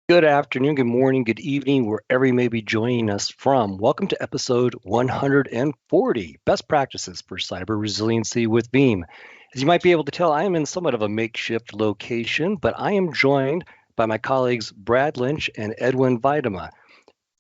Good afternoon, good morning, good evening, wherever you may be joining us from. Welcome to episode 140, Best Practices for Cyber Resiliency with Veeam. As you might be able to tell, I am in somewhat of a makeshift location, but I am joined by my colleagues Brad Linch and Edwin Weijdema.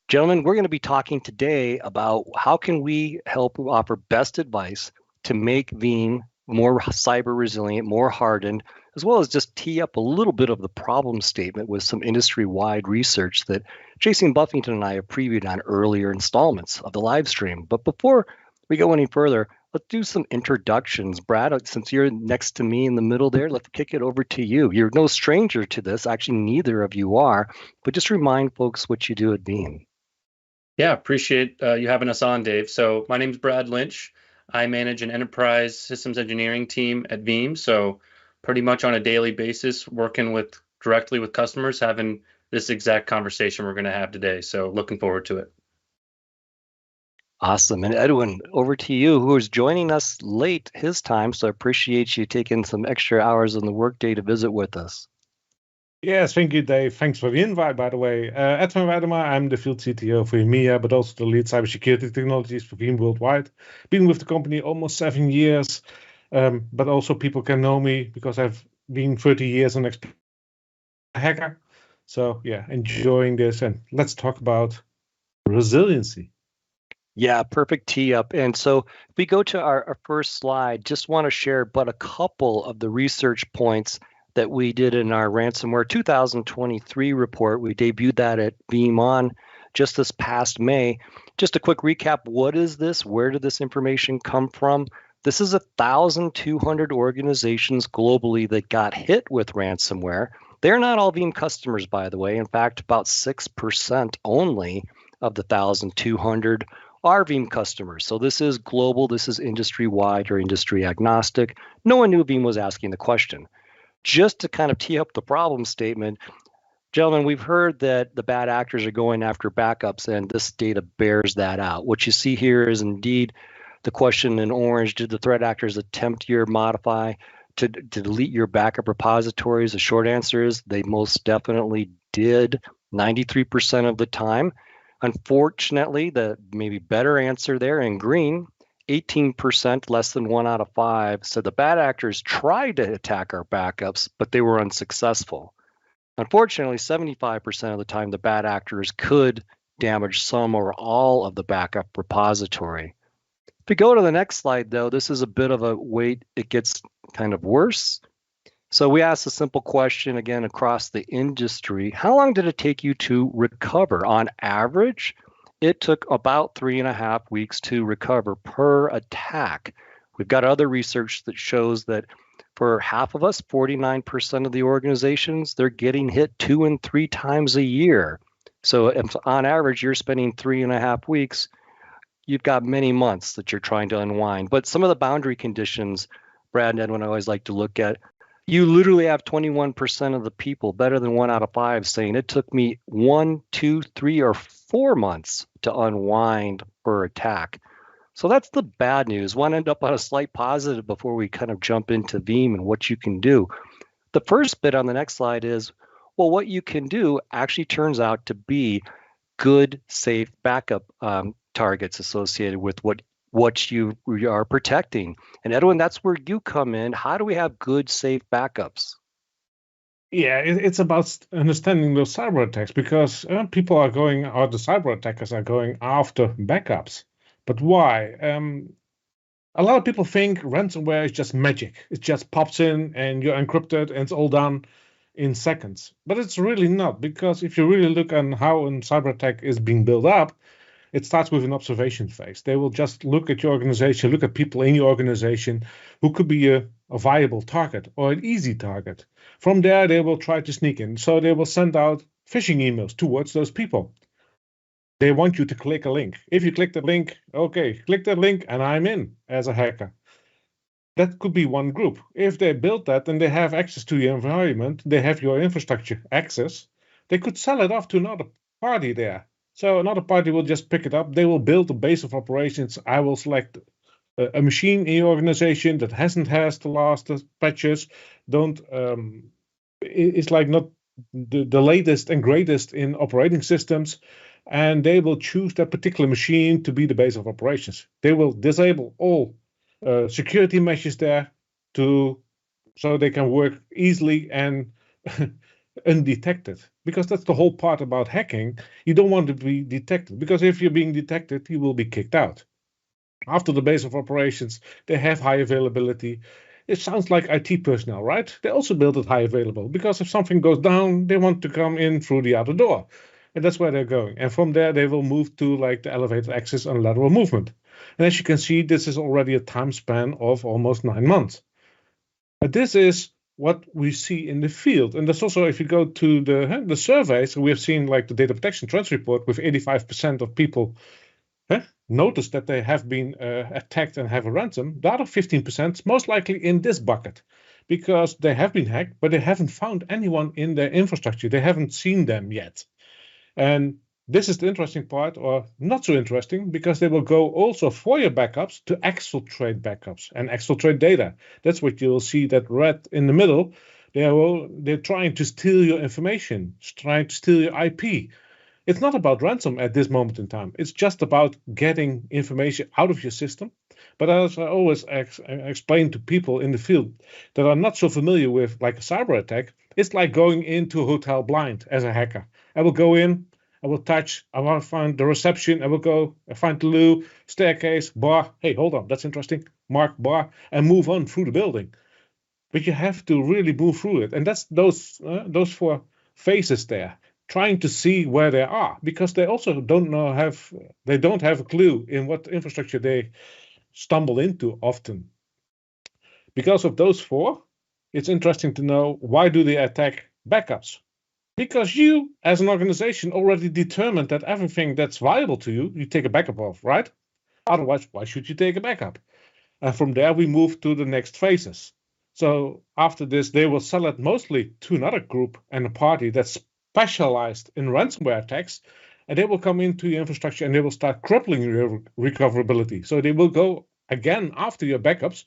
Gentlemen, we're going to be talking today about how can we help offer best advice to make Veeam more cyber resilient, more hardened, as well as just tee up a little bit of the problem statement with some industry-wide research that Jason Buffington and I have previewed on earlier installments of the live stream. But before we go any further, let's do some introductions. Brad, since you're next to me in the middle there, let's kick it over to you. You're no stranger to this. Actually, neither of you are. But just remind folks what you do at Veeam. Yeah, appreciate you having us on, Dave. So my name's Brad Linch. I manage an enterprise systems engineering team at Veeam. So pretty much on a daily basis, working directly with customers, having this exact conversation we're going to have today. So looking forward to it. Awesome. And Edwin, over to you, who is joining us late his time. So I appreciate you taking some extra hours on the workday to visit with us. Yes, thank you, Dave. Thanks for the invite, by the way. Edwin Weijdema, I'm the field CTO for EMEA, but also the lead cybersecurity technologies for Veeam worldwide. Been with the company almost 7 years, but also people can know me because I've been 30 years an hacker. So yeah, enjoying this, and let's talk about resiliency. Yeah, perfect tee up. And so if we go to our first slide, just want to share but a couple of the research points that we did in our ransomware 2023 report. We debuted that at Veeam On just this past May. Just a quick recap, what is this? Where did this information come from? This is 1,200 organizations globally that got hit with ransomware. They're not all Veeam customers, by the way. In fact, about 6% only of the 1,200 are Veeam customers. So this is global, this is industry-wide or industry agnostic. No one knew Veeam was asking the question. Just to kind of tee up the problem statement, gentlemen, we've heard that the bad actors are going after backups, and this data bears that out. What you see here is indeed the question in orange: did the threat actors attempt or modify to delete your backup repositories? The short answer is they most definitely did, 93% of the time. Unfortunately, the maybe better answer there in green, 18%, less than 1 out of 5, said the bad actors tried to attack our backups, but they were unsuccessful. Unfortunately, 75% of the time, the bad actors could damage some or all of the backup repository. If we go to the next slide, though, this is a bit of a wait, it gets kind of worse. So we asked a simple question again across the industry. How long did it take you to recover? On average, it took about 3.5 weeks to recover per attack. We've got other research that shows that for half of us, 49% of the organizations, they're getting hit 2 and 3 times a year. So if on average, you're spending 3.5 weeks, you've got many months that you're trying to unwind. But some of the boundary conditions, Brad and Edwin, I always like to look at, you literally have 21% of the people, better than 1 out of 5, saying it took me 1, 2, 3, or 4 months to unwind per attack. So that's the bad news. Want to end up on a slight positive before we kind of jump into Veeam and what you can do. The first bit on the next slide is, well, what you can do actually turns out to be good, safe backup targets associated with what you are protecting. And Edwin, that's where you come in. How do we have good, safe backups? Yeah, it's about understanding those cyber attacks, because people are going, or the cyber attackers are going after backups. But why? A lot of people think ransomware is just magic. It just pops in and you're encrypted and it's all done in seconds. But it's really not, because if you really look on how a cyber attack is being built up, it starts with an observation phase. They will just look at your organization, look at people in your organization who could be a viable target or an easy target. From there, they will try to sneak in. So they will send out phishing emails towards those people. They want you to click a link. If you click the link, okay, click that link and I'm in as a hacker. That could be one group. If they build that and they have access to your environment, they have your infrastructure access, they could sell it off to another party there. So another party will just pick it up. They will build a base of operations. I will select a machine in your organization that hasn't has the last patches. It's like not the latest and greatest in operating systems, and they will choose that particular machine to be the base of operations. They will disable all security measures there so they can work easily and undetected. Because that's the whole part about hacking. You don't want to be detected, because if you're being detected, you will be kicked out. After the base of operations, they have high availability. It sounds like IT personnel, right? They also build it high available, because if something goes down, they want to come in through the other door. And that's where they're going. And from there, they will move to like the elevated access and lateral movement. And as you can see, this is already a time span of almost 9 months. But this is what we see in the field. And that's also, if you go to the surveys, we have seen like the data protection trends report with 85% of people notice that they have been attacked and have a ransom. The other 15% most likely in this bucket, because they have been hacked, but they haven't found anyone in their infrastructure. They haven't seen them yet. And this is the interesting part, or not so interesting, because they will go also for your backups to exfiltrate backups and exfiltrate data. That's what you'll see, that red in the middle. They're trying to steal your information, trying to steal your IP. It's not about ransom at this moment in time. It's just about getting information out of your system. But as I always explain to people in the field that are not so familiar with like a cyber attack, it's like going into a hotel blind as a hacker. I will go in, I will touch, I will find the reception, I will go, I find the loo, staircase, bar. Hey, hold on, that's interesting. Mark bar, and move on through the building. But you have to really move through it. And that's those 4 phases there, trying to see where they are, because they also don't have a clue in what infrastructure they stumble into often. Because of those 4, it's interesting to know, why do they attack backups? Because you, as an organization, already determined that everything that's viable to you, you take a backup of, right? Otherwise, why should you take a backup? And from there, we move to the next phases. So after this, they will sell it mostly to another group and a party that's specialized in ransomware attacks, and they will come into your infrastructure and they will start crippling your recoverability. So they will go again after your backups,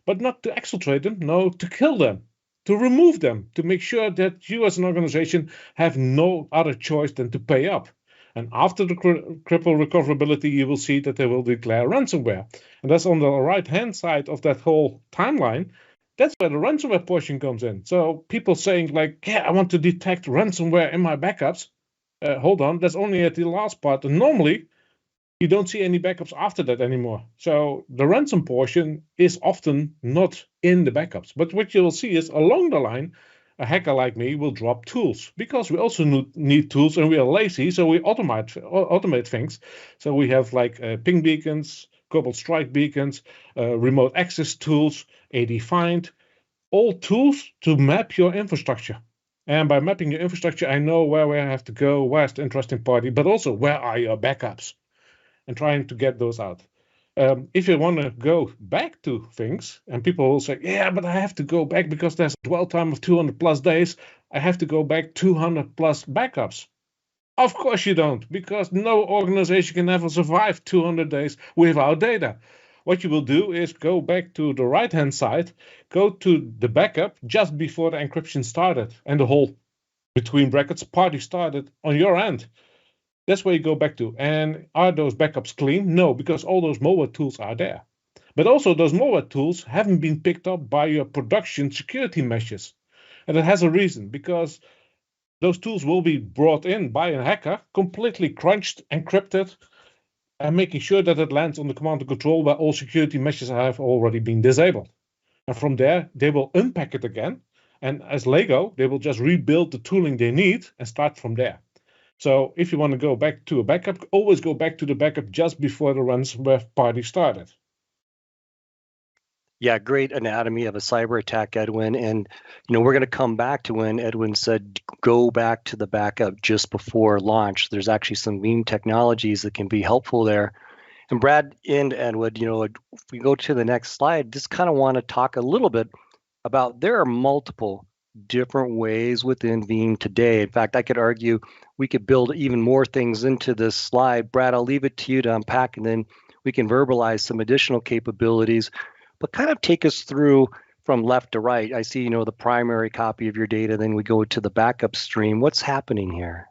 but not to exfiltrate them, no, to kill them, to remove them, to make sure that you as an organization have no other choice than to pay up. And after the cripple recoverability, you will see that they will declare ransomware. And that's on the right-hand side of that whole timeline. That's where the ransomware portion comes in. So people saying like, yeah, I want to detect ransomware in my backups. Hold on, that's only at the last part. And normally, you don't see any backups after that anymore. So the ransom portion is often not in the backups. But what you will see is along the line, a hacker like me will drop tools, because we also need tools, and we are lazy, so we automate things. So we have like ping beacons, Cobalt Strike beacons, remote access tools, AD Find, all tools to map your infrastructure. And by mapping your infrastructure, I know where I have to go, where's the interesting party, but also where are your backups, and trying to get those out. If you want to go back to things, and people will say, yeah, but I have to go back because there's a dwell time of 200 plus days. I have to go back 200 plus backups. Of course you don't, because no organization can ever survive 200 days without data. What you will do is go back to the right-hand side, go to the backup just before the encryption started and the whole, between brackets, party started on your end. That's where you go back to. And are those backups clean? No, because all those malware tools are there. But also those malware tools haven't been picked up by your production security measures. And it has a reason, because those tools will be brought in by a hacker, completely crunched, encrypted, and making sure that it lands on the command and control where all security measures have already been disabled. And from there, they will unpack it again. And as Lego, they will just rebuild the tooling they need and start from there. So if you want to go back to a backup, always go back to the backup just before the ransomware party started. Yeah, great anatomy of a cyber attack, Edwin. And, we're going to come back to when Edwin said, go back to the backup just before launch. There's actually some Veeam technologies that can be helpful there. And Brad and Edwin, if we go to the next slide, just kind of want to talk a little bit about, there are multiple different ways within Veeam today. In fact, I could argue we could build even more things into this slide. Brad, I'll leave it to you to unpack, and then we can verbalize some additional capabilities. But kind of take us through from left to right. I see, the primary copy of your data, then we go to the backup stream. What's happening here?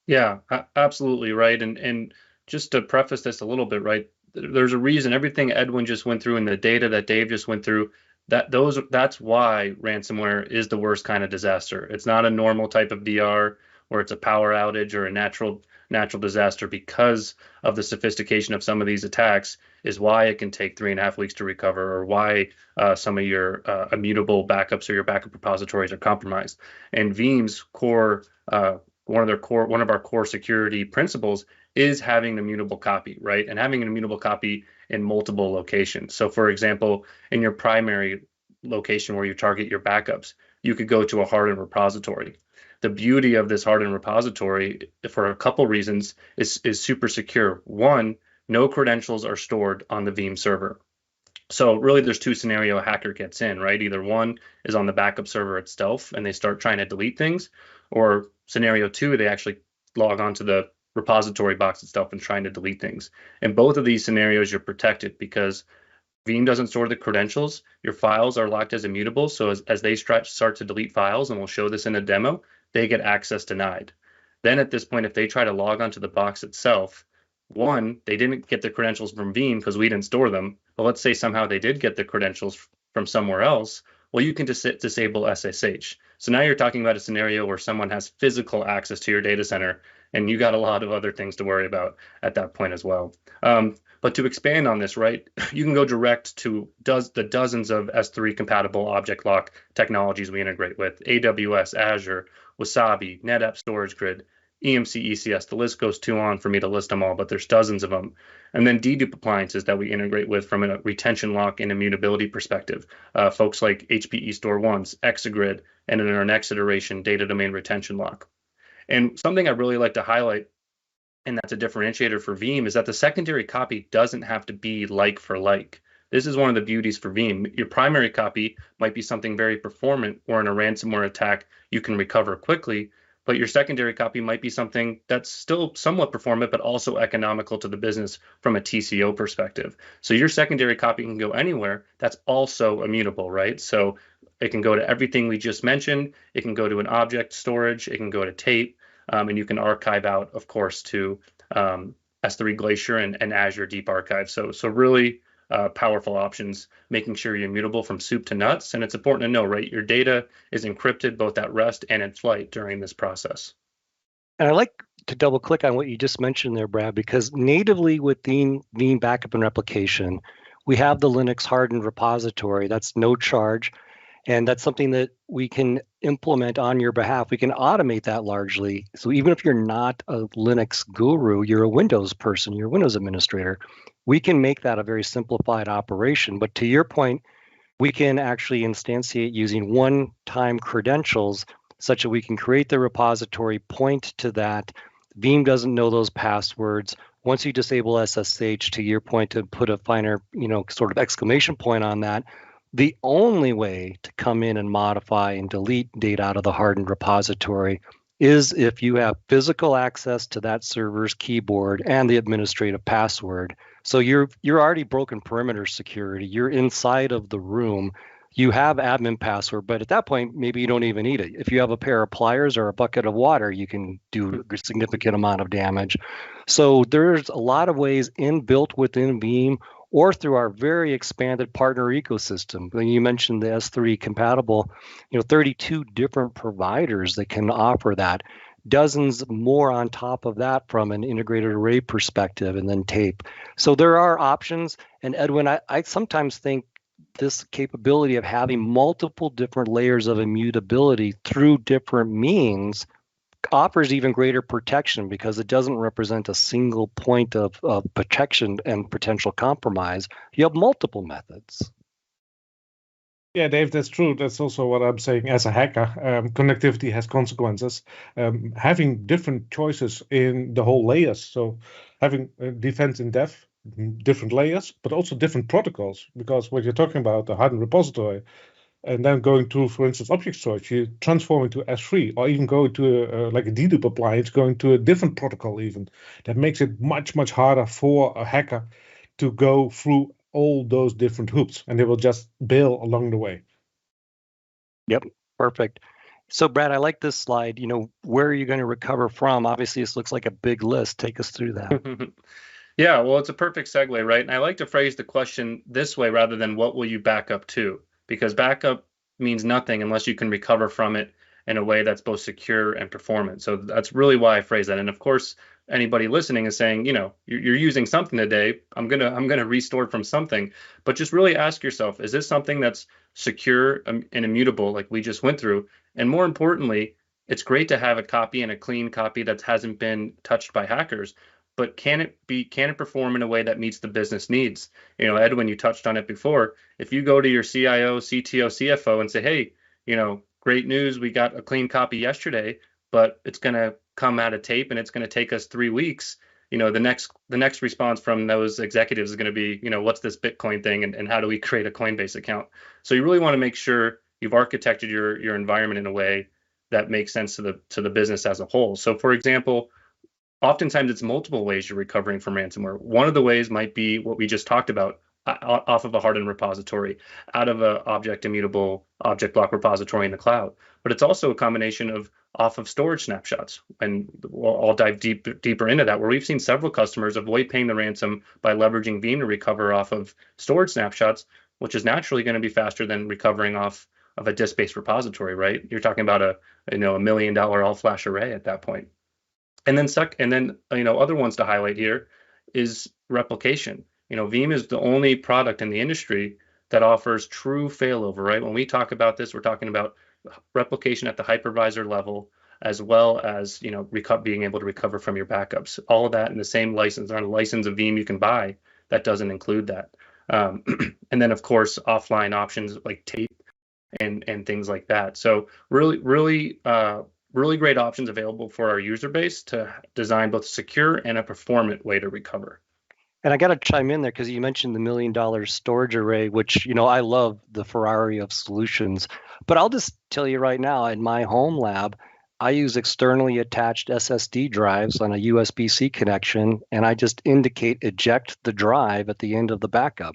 Yeah, absolutely right. And just to preface this a little bit, right? There's a reason everything Edwin just went through and the data that Dave just went through, that's why ransomware is the worst kind of disaster. It's not a normal type of DR or it's a power outage or a natural disaster. Because of the sophistication of some of these attacks is why it can take 3.5 weeks to recover, or why some of your immutable backups or your backup repositories are compromised. And Veeam's core one of our core security principles is having an immutable copy, right? And having an immutable copy in multiple locations. So for example, in your primary location where you target your backups, you could go to a hardened repository. The beauty of this hardened repository, for a couple reasons, is super secure. One, no credentials are stored on the Veeam server. So really there's two scenarios a hacker gets in, right? Either one is on the backup server itself and they start trying to delete things, or scenario two, they actually log onto the repository box itself and trying to delete things. In both of these scenarios, you're protected because Veeam doesn't store the credentials. Your files are locked as immutable. So as they start to delete files, and we'll show this in a demo, they get access denied. Then at this point, if they try to log onto the box itself, one, they didn't get the credentials from Veeam because we didn't store them. But let's say somehow they did get the credentials from somewhere else. Well, you can disable SSH. So now you're talking about a scenario where someone has physical access to your data center, and you got a lot of other things to worry about at that point as well. But to expand on this, right, you can go direct to the dozens of S3 compatible object lock technologies we integrate with: AWS, Azure, Wasabi, NetApp Storage Grid, EMC, ECS. The list goes too on for me to list them all, but there's dozens of them. And then dedupe appliances that we integrate with from a retention lock and immutability perspective. Folks like HPE Store Ones, Exagrid, and in our next iteration, Data Domain Retention Lock. And something I really like to highlight, and that's a differentiator for Veeam, is that the secondary copy doesn't have to be like for like. This is one of the beauties for Veeam. Your primary copy might be something very performant, or in a ransomware attack, you can recover quickly, but your secondary copy might be something that's still somewhat performant, but also economical to the business from a TCO perspective. So your secondary copy can go anywhere. That's also immutable, right? So it can go to everything we just mentioned. It can go to an object storage. It can go to tape. And you can archive out, of course, to S3 Glacier and Azure Deep Archive. So really powerful options, making sure you're immutable from soup to nuts. And it's important to know, right, your data is encrypted both at rest and in flight during this process. And I like to double click on what you just mentioned there, Brad, because natively with Veeam backup and replication, we have the Linux hardened repository. That's no charge. And that's something that we can implement on your behalf. We can automate that largely. So even if you're not a Linux guru, you're a Windows person, you're a Windows administrator, we can make that a very simplified operation. But to your point, we can actually instantiate using one-time credentials such that we can create the repository, point to that. Veeam doesn't know those passwords. Once you disable SSH, to your point, to put a finer, sort of exclamation point on that, the only way to come in and modify and delete data out of the hardened repository is if you have physical access to that server's keyboard and the administrative password. So you're already broken perimeter security. You're inside of the room. You have admin password, but at that point, maybe you don't even need it. If you have a pair of pliers or a bucket of water, you can do a significant amount of damage. So there's a lot of ways inbuilt within Veeam or through our very expanded partner ecosystem. When you mentioned the S3 compatible, 32 different providers that can offer that, dozens more on top of that from an integrated array perspective, and then tape. So there are options. And Edwin, I sometimes think this capability of having multiple different layers of immutability through different means offers even greater protection because it doesn't represent a single point of protection and potential compromise. You have multiple methods. Yeah, Dave, that's true. That's also what I'm saying. As a hacker, connectivity has consequences. Having different choices in the whole layers. So having defense in depth, different layers, but also different protocols. Because what you're talking about, the hardened repository, and then going to, for instance, object storage, you transform it to S3, or even go to like a dedupe appliance, going to a different protocol even. That makes it much, much harder for a hacker to go through all those different hoops, and they will just bail along the way. Yep, perfect. So, Brad, I like this slide. Where are you going to recover from? Obviously, this looks like a big list. Take us through that. Yeah, well, it's a perfect segue, right? And I like to phrase the question this way rather than what will you back up to? Because backup means nothing unless you can recover from it in a way that's both secure and performant. So that's really why I phrase that. And of course, anybody listening is saying, you're using something today. I'm gonna restore from something. But just really ask yourself, is this something that's secure and immutable, like we just went through? And more importantly, it's great to have a copy and a clean copy that hasn't been touched by hackers, but can it perform in a way that meets the business needs? Edwin, you touched on it before. If you go to your CIO, CTO, CFO and say, hey, great news, we got a clean copy yesterday, but it's going to come out of tape and it's going to take us 3 weeks. The next response from those executives is going to be, what's this Bitcoin thing and how do we create a Coinbase account? So you really want to make sure you've architected your environment in a way that makes sense to the business as a whole. So for example, oftentimes it's multiple ways you're recovering from ransomware. One of the ways might be what we just talked about, off of a hardened repository, out of a immutable object block repository in the cloud. But it's also a combination of off of storage snapshots. And I'll dive deeper into that, where we've seen several customers avoid paying the ransom by leveraging Veeam to recover off of storage snapshots, which is naturally going to be faster than recovering off of a disk-based repository, right? You're talking about a $1 million all-flash array at that point. And then other ones to highlight here is replication. Veeam is the only product in the industry that offers true failover, right? When we talk about this, we're talking about replication at the hypervisor level, as well as being able to recover from your backups. All of that in the same license, on a license of Veeam you can buy that doesn't include that. And then of course offline options like tape and things like that. So really great options available for our user base to design both a secure and a performant way to recover. And I got to chime in there because you mentioned the $1 million storage array, which, I love the Ferrari of solutions. But I'll just tell you right now, in my home lab, I use externally attached SSD drives on a USB-C connection, and I just indicate eject the drive at the end of the backup.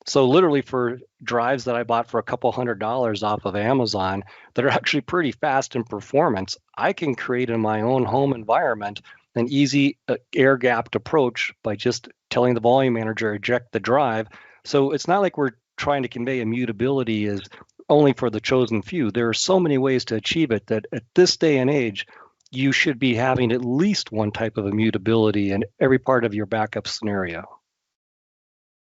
So literally for drives that I bought for a couple $100 off of Amazon that are actually pretty fast in performance, I can create in my own home environment an easy air-gapped approach by just telling the volume manager eject the drive. So it's not like we're trying to convey immutability as only for the chosen few. There are so many ways to achieve it that at this day and age, you should be having at least one type of immutability in every part of your backup scenario.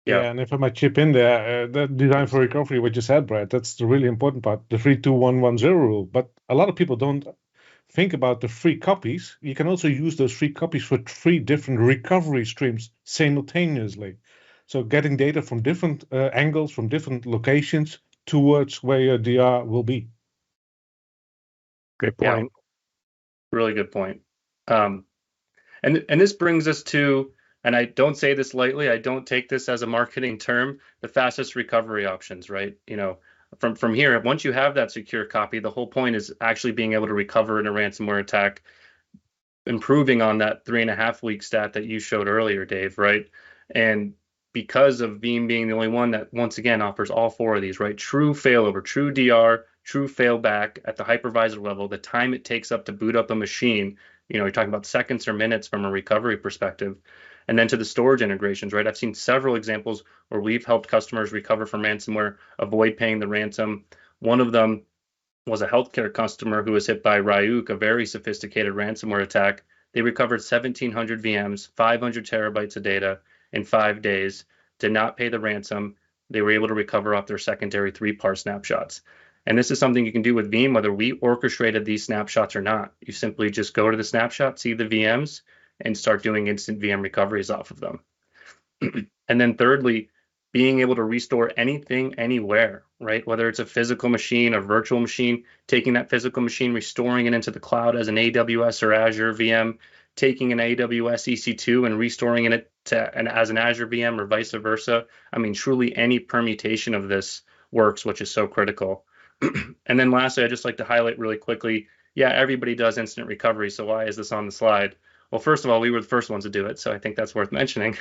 Yeah, and if I might chip in there, the design for recovery, what you said, Brad, that's the really important part, the 3-2-1-1-0 rule. But a lot of people don't think about the free copies. You can also use those free copies for 3 different recovery streams simultaneously. So getting data from different angles, from different locations towards where your DR will be. Good point. Yeah, really good point. And this brings us to, and I don't say this lightly, I don't take this as a marketing term, the fastest recovery options, right? From here, once you have that secure copy, the whole point is actually being able to recover in a ransomware attack, improving on that 3.5-week stat that you showed earlier, Dave, right? And because of Veeam being the only one that, once again, offers all 4 of these, right? True failover, true DR, true failback at the hypervisor level, the time it takes up to boot up a machine, you're talking about seconds or minutes from a recovery perspective. And then to the storage integrations, right? I've seen several examples where we've helped customers recover from ransomware, avoid paying the ransom. One of them was a healthcare customer who was hit by Ryuk, a very sophisticated ransomware attack. They recovered 1,700 VMs, 500 terabytes of data in 5 days, did not pay the ransom. They were able to recover off their secondary 3-part snapshots. And this is something you can do with Veeam, whether we orchestrated these snapshots or not. You simply just go to the snapshot, see the VMs, and start doing instant VM recoveries off of them. And then thirdly, being able to restore anything, anywhere, right? Whether it's a physical machine, a virtual machine, taking that physical machine, restoring it into the cloud as an AWS or Azure VM, taking an AWS EC2 and restoring it as an Azure VM or vice versa. I mean, truly any permutation of this works, which is so critical. And then lastly, I'd just like to highlight really quickly, yeah, everybody does instant recovery. So why is this on the slide? Well, first of all, we were the first ones to do it, so I think that's worth mentioning.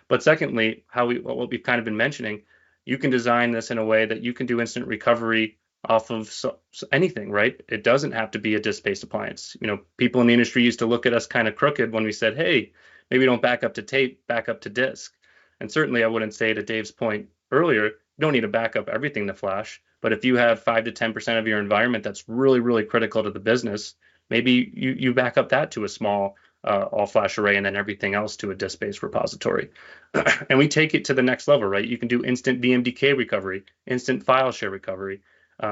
But secondly, what we've kind of been mentioning, you can design this in a way that you can do instant recovery off of anything, right? It doesn't have to be a disk-based appliance. People in the industry used to look at us kind of crooked when we said, hey, maybe don't back up to tape, back up to disk. And certainly I wouldn't say, to Dave's point earlier, you don't need to back up everything to flash. But if you have 5 to 10% of your environment that's really, really critical to the business, maybe you back up that to a small all-flash array and then everything else to a disk-based repository. And we take it to the next level, right? You can do instant VMDK recovery, instant file share recovery,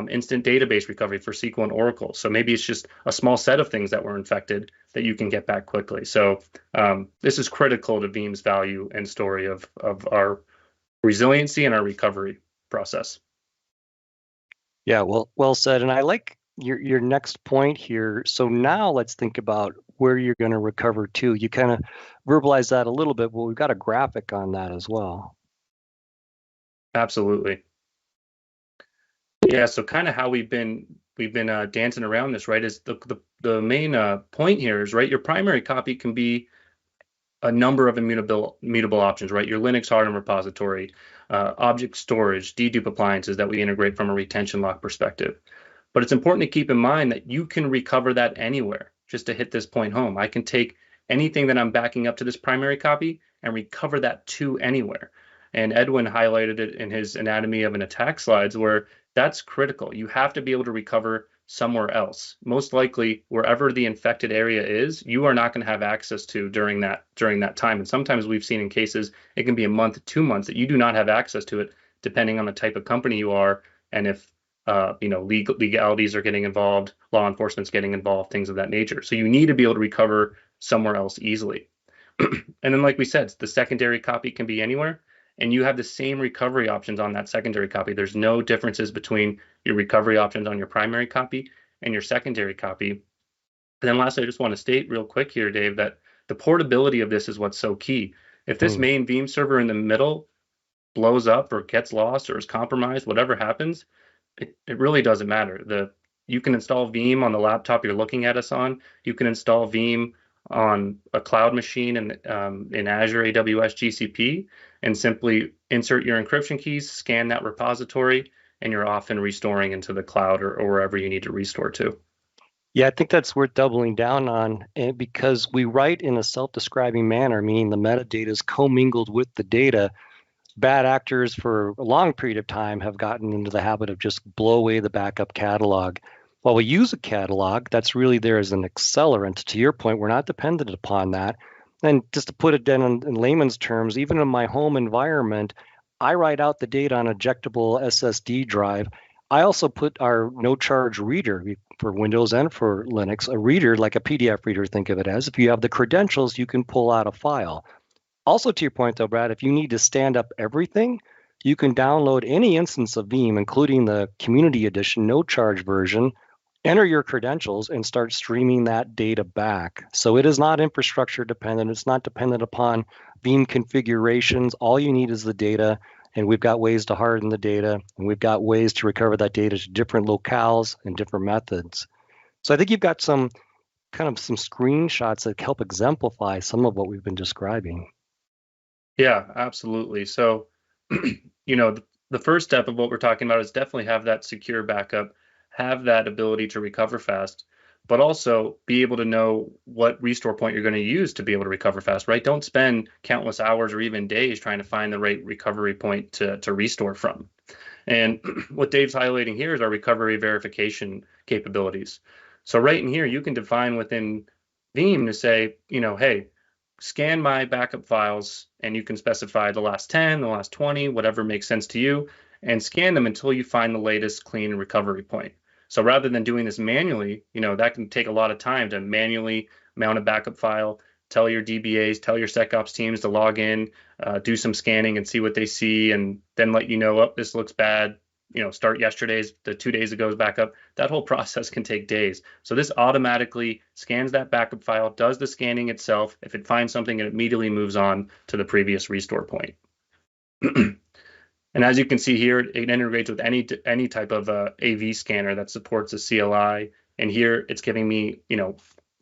instant database recovery for SQL and Oracle. So maybe it's just a small set of things that were infected that you can get back quickly. So this is critical to Veeam's value and story of our resiliency and our recovery process. Yeah, well said. And I like your next point here. So now let's think about where you're going to recover to. You kind of verbalize that a little bit, but we've got a graphic on that as well. Absolutely. Yeah, so kind of how we've been dancing around this, right? Is the main point here is, right, your primary copy can be a number of immutable options, right? Your Linux hardened repository, object storage, dedupe appliances that we integrate from a retention lock perspective. But it's important to keep in mind that you can recover that anywhere. Just to hit this point home, I can take anything that I'm backing up to this primary copy and recover that to anywhere. And Edwin highlighted it in his anatomy of an attack slides, where that's critical. You have to be able to recover somewhere else. Most likely, wherever the infected area is, you are not going to have access to during that time. And sometimes we've seen in cases it can be a month, 2 months that you do not have access to it, depending on the type of company you are and if legalities are getting involved, law enforcement's getting involved, things of that nature. So you need to be able to recover somewhere else easily. And then, like we said, the secondary copy can be anywhere, and you have the same recovery options on that secondary copy. There's no differences between your recovery options on your primary copy and your secondary copy. And then lastly, I just want to state real quick here, Dave, that the portability of this is what's so key. If this main Veeam server in the middle blows up or gets lost or is compromised, whatever happens, it really doesn't matter. You can install Veeam on the laptop you're looking at us on. You can install Veeam on a cloud machine in Azure, AWS, GCP, and simply insert your encryption keys, scan that repository, and you're off and restoring into the cloud or wherever you need to restore to. Yeah, I think that's worth doubling down on, because we write in a self-describing manner, meaning the metadata is commingled with the data. Bad actors for a long period of time have gotten into the habit of just blow away the backup catalog. While we use a catalog, that's really there as an accelerant. To your point, we're not dependent upon that. And just to put it down in layman's terms, even in my home environment, I write out the data on an ejectable SSD drive. I also put our no-charge reader for Windows and for Linux, a reader like a PDF reader, think of it as. If you have the credentials, you can pull out a file. Also, to your point, though, Brad, if you need to stand up everything, you can download any instance of Veeam, including the Community Edition, no-charge version, enter your credentials, and start streaming that data back. So it is not infrastructure dependent. It's not dependent upon Veeam configurations. All you need is the data, and we've got ways to harden the data, and we've got ways to recover that data to different locales and different methods. So I think you've got some screenshots that help exemplify some of what we've been describing. Yeah, absolutely. So, the first step of what we're talking about is definitely have that secure backup, have that ability to recover fast, but also be able to know what restore point you're going to use to be able to recover fast, right? Don't spend countless hours or even days trying to find the right recovery point to restore from. And what Dave's highlighting here is our recovery verification capabilities. So right in here, you can define within Veeam to say, hey, scan my backup files, and you can specify the last 10, the last 20, whatever makes sense to you, and scan them until you find the latest clean recovery point. So rather than doing this manually, that can take a lot of time to manually mount a backup file, tell your DBAs, tell your SecOps teams to log in, do some scanning and see what they see, and then let you know, oh, this looks bad. Start yesterday's, the 2 days ago's backup. That whole process can take days. So this automatically scans that backup file, does the scanning itself. If it finds something, it immediately moves on to the previous restore point. And as you can see here, it integrates with any type of AV scanner that supports a CLI. And here it's giving me,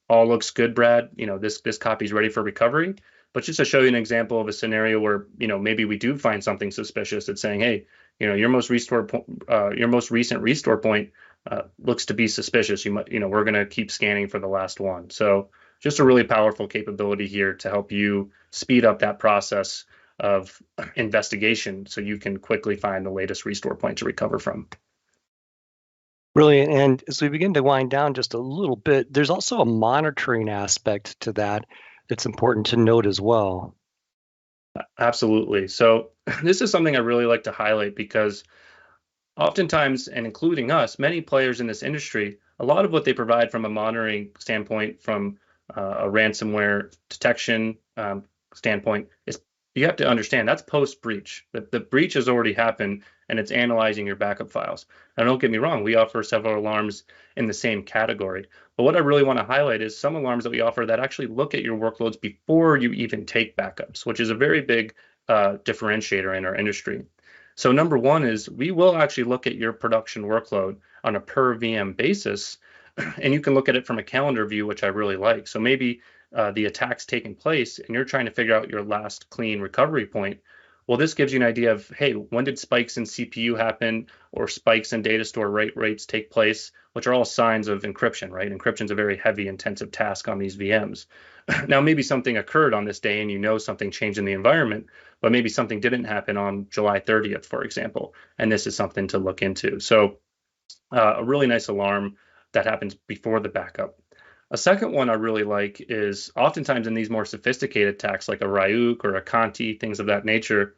all looks good, Brad. This copy is ready for recovery. But just to show you an example of a scenario where, maybe we do find something suspicious, it's saying, hey, your most recent restore point looks to be suspicious. We're going to keep scanning for the last one. So just a really powerful capability here to help you speed up that process of investigation so you can quickly find the latest restore point to recover from. Brilliant. And as we begin to wind down just a little bit, there's also a monitoring aspect to that that's important to note as well. Absolutely. So this is something I really like to highlight because oftentimes, and including us, many players in this industry, a lot of what they provide from a monitoring standpoint, from a ransomware detection standpoint, is you have to understand that's post-breach. The breach has already happened, and it's analyzing your backup files. Now, don't get me wrong, we offer several alarms in the same category. But what I really want to highlight is some alarms that we offer that actually look at your workloads before you even take backups, which is a very big differentiator in our industry. So number one is we will actually look at your production workload on a per VM basis, and you can look at it from a calendar view, which I really like. So maybe the attack's taking place and you're trying to figure out your last clean recovery point. Well, this gives you an idea of, hey, when did spikes in CPU happen or spikes in data store write rates take place, which are all signs of encryption, right? Encryption is a very heavy, intensive task on these VMs. Now, maybe something occurred on this day and something changed in the environment, but maybe something didn't happen on July 30th, for example, and this is something to look into. So a really nice alarm that happens before the backup. A second one I really like is oftentimes in these more sophisticated attacks like a Ryuk or a Conti, things of that nature,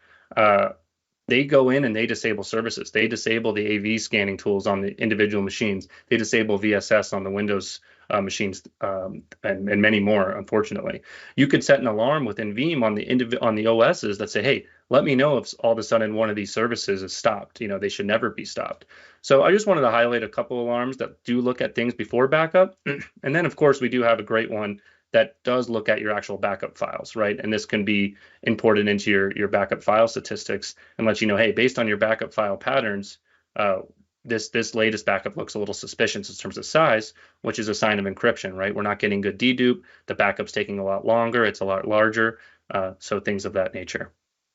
they go in and they disable services. They disable the AV scanning tools on the individual machines. They disable VSS on the Windows machines and many more, unfortunately. You could set an alarm within Veeam on the OSs that say, hey, let me know if all of a sudden one of these services is stopped. They should never be stopped. So I just wanted to highlight a couple alarms that do look at things before backup. And then, of course, we do have a great one that does look at your actual backup files, right? And this can be imported into your backup file statistics and let you know, hey, based on your backup file patterns, this latest backup looks a little suspicious in terms of size, which is a sign of encryption, right? We're not getting good dedupe. The backup's taking a lot longer. It's a lot larger. So things of that nature.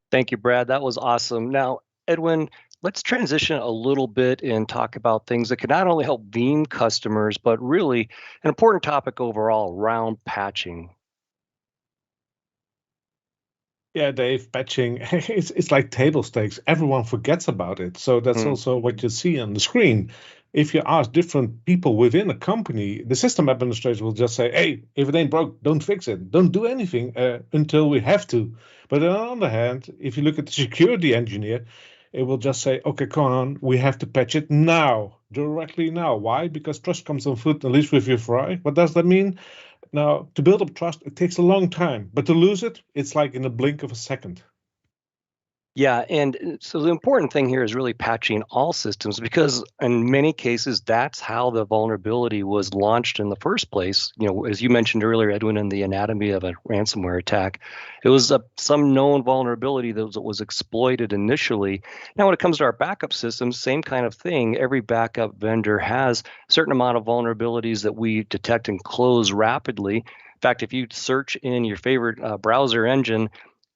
Thank you, Brad. That was awesome. Now, Edwin, let's transition a little bit and talk about things that can not only help Veeam customers, but really an important topic overall around patching. Yeah, Dave, patching, it's like table stakes. Everyone forgets about it. So that's also what you see on the screen. If you ask different people within a company, the system administrator will just say, hey, if it ain't broke, don't fix it. Don't do anything until we have to. But on the other hand, if you look at the security engineer, it will just say, okay, come on, we have to patch it now, directly now. Why? Because trust comes on foot, at least with your fry. What does that mean? Now, to build up trust, it takes a long time, but to lose it, it's like in a blink of a second. Yeah, and so the important thing here is really patching all systems because in many cases, that's how the vulnerability was launched in the first place. As you mentioned earlier, Edwin, in the anatomy of a ransomware attack, it was some known vulnerability that was exploited initially. Now, when it comes to our backup systems, same kind of thing. Every backup vendor has a certain amount of vulnerabilities that we detect and close rapidly. In fact, if you search in your favorite browser engine,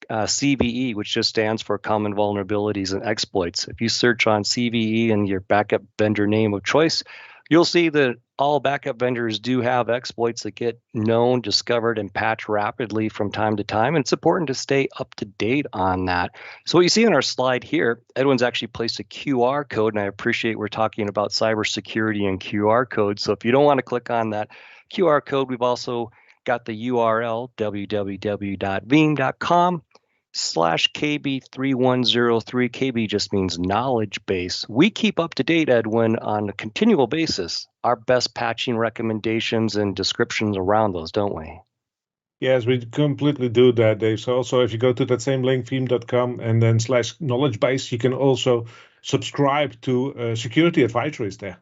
CVE, which just stands for Common Vulnerabilities and Exploits. If you search on CVE and your backup vendor name of choice, you'll see that all backup vendors do have exploits that get known, discovered, and patched rapidly from time to time. And it's important to stay up to date on that. So what you see on our slide here, Edwin's actually placed a QR code, and I appreciate we're talking about cybersecurity and QR codes. So if you don't want to click on that QR code, we've also got the URL, www.veeam.com/KB3103. KB just means knowledge base. We keep up to date, Edwin, on a continual basis, our best patching recommendations and descriptions around those, don't we? Yes, we completely do that, Dave. So also if you go to that same link, veeam.com, and then /knowledge base, you can also subscribe to security advisories there.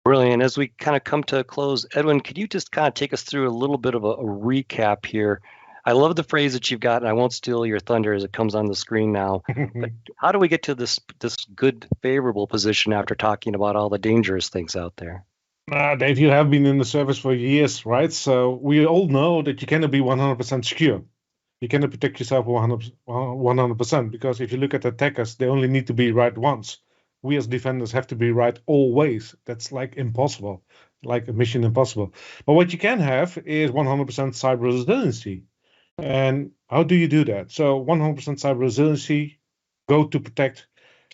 Brilliant. As we kind of come to a close, Edwin, could you just kind of take us through a little bit of a recap here? I love the phrase that you've got, and I won't steal your thunder as it comes on the screen now. But how do we get to this good, favorable position after talking about all the dangerous things out there? Dave, you have been in the service for years, right? So we all know that you cannot be 100% secure. You cannot protect yourself 100%, because if you look at attackers, they only need to be right once. We as defenders have to be right always. That's like impossible, like a mission impossible. But what you can have is 100% cyber resiliency. And how do you do that? So 100% cyber resiliency, go to protect,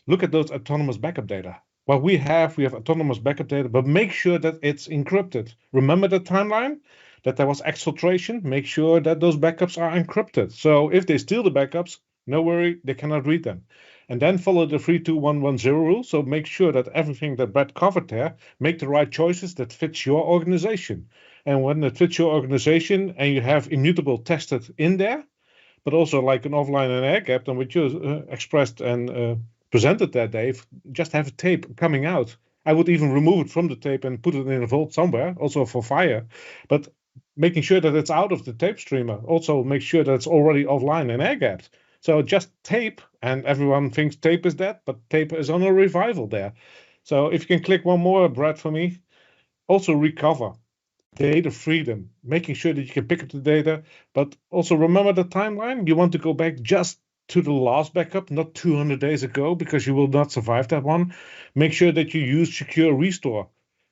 look at those autonomous backup data. What we have autonomous backup data, but make sure that it's encrypted. Remember the timeline? That there was exfiltration. Make sure that those backups are encrypted. So if they steal the backups, no worry, they cannot read them. And then follow the 32110 rule. So make sure that everything that Brad covered there, make the right choices that fits your organization. And when it fits your organization and you have immutable tested in there, but also like an offline and air gap, and what you expressed and presented that, Dave, just have a tape coming out. I would even remove it from the tape and put it in a vault somewhere, also for fire. But making sure that it's out of the tape streamer, also make sure that it's already offline and air gapped. So just tape, and everyone thinks tape is dead, but tape is on a revival there. So if you can click one more, Brad, for me. Also recover. Data freedom, making sure that you can pick up the data, but also remember the timeline. You want to go back just to the last backup, not 200 days ago, because you will not survive that one. Make sure that you use secure restore.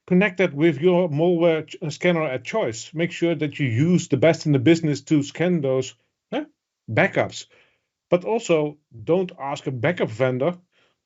Connect that with your malware scanner at choice. Make sure that you use the best in the business to scan those backups. But also don't ask a backup vendor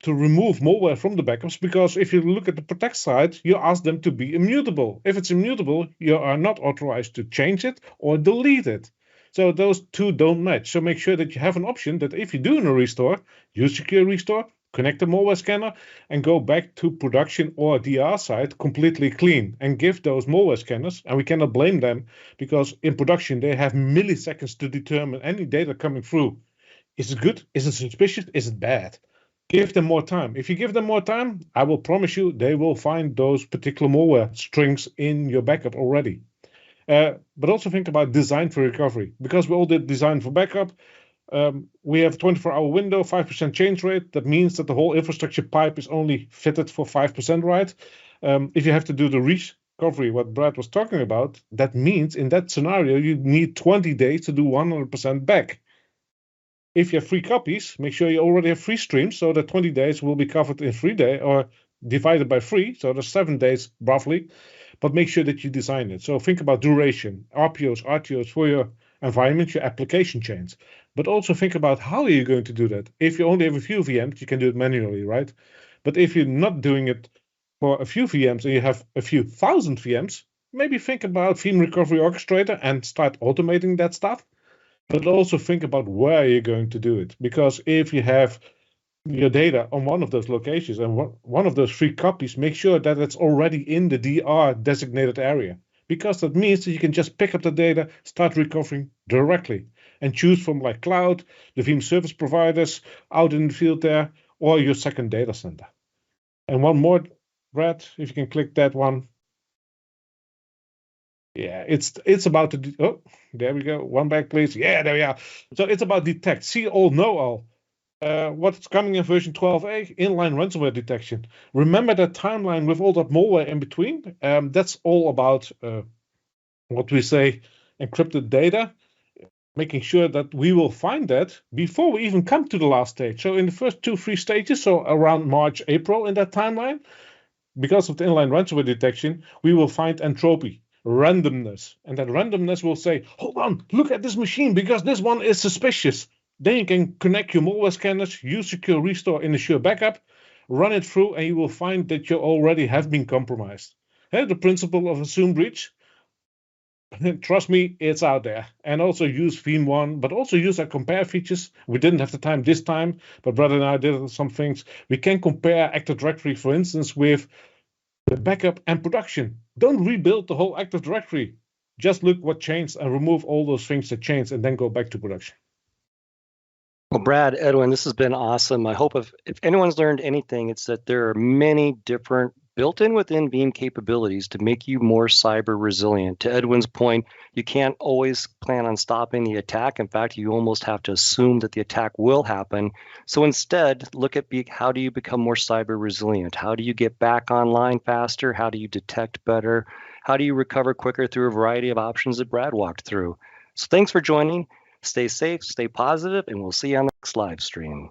to remove malware from the backups, because if you look at the protect side, you ask them to be immutable. If it's immutable, you are not authorized to change it or delete it. So those two don't match. So make sure that you have an option that if you do a restore, use secure restore, connect the malware scanner, and go back to production or DR side completely clean, and give those malware scanners, and we cannot blame them, because in production they have milliseconds to determine any data coming through. Is it good? Is it suspicious? Is it bad? Give them more time. If you give them more time, I will promise you they will find those particular malware strings in your backup already. But also think about design for recovery, because we all did design for backup. We have a 24-hour window, 5% change rate. That means that the whole infrastructure pipe is only fitted for 5% right. If you have to do the recovery, what Brad was talking about, that means in that scenario, you need 20 days to do 100% back. If you have free copies, make sure you already have free streams, so that 20 days will be covered in 3 days or divided by 3, so there's 7 days roughly. But make sure that you design it. So think about duration, RPOs, RTOs for your environment, your application chains. But also think about how are you going to do that. If you only have a few VMs, you can do it manually, right? But if you're not doing it for a few VMs and you have a few thousand VMs, maybe think about Veeam Recovery Orchestrator and start automating that stuff. But also think about where you're going to do it. Because if you have your data on one of those locations and one of those free copies, make sure that it's already in the DR designated area. Because that means that you can just pick up the data, start recovering directly, and choose from like cloud, the Veeam service providers out in the field there, or your second data center. And one more, Brad, if you can click that one. Yeah, it's about to. Oh, there we go. One back, please. Yeah, there we are. So it's about detect, see all, know all. What's coming in version 12a? Inline ransomware detection. Remember that timeline with all that malware in between? That's all about what we say encrypted data. Making sure that we will find that before we even come to the last stage. So in the first 2-3 stages, so around March, April in that timeline, because of the inline ransomware detection, we will find entropy, randomness. And that randomness will say, hold on, look at this machine because this one is suspicious. Then you can connect your malware scanners, use secure restore in a sure backup, run it through, and you will find that you already have been compromised. The principle of assumed breach. Trust me, it's out there. And also use Veeam 1, but also use our compare features. We didn't have the time this time, but Brad and I did some things. We can compare Active Directory, for instance, with the backup and production. Don't rebuild the whole Active Directory. Just look what changed and remove all those things that changed and then go back to production. Well, Brad, Edwin, this has been awesome. I hope if anyone's learned anything, it's that there are many different built-in within Veeam capabilities to make you more cyber resilient. To Edwin's point, you can't always plan on stopping the attack. In fact, you almost have to assume that the attack will happen. So instead, look at how do you become more cyber resilient? How do you get back online faster? How do you detect better? How do you recover quicker through a variety of options that Brad walked through? So thanks for joining. Stay safe, stay positive, and we'll see you on the next live stream.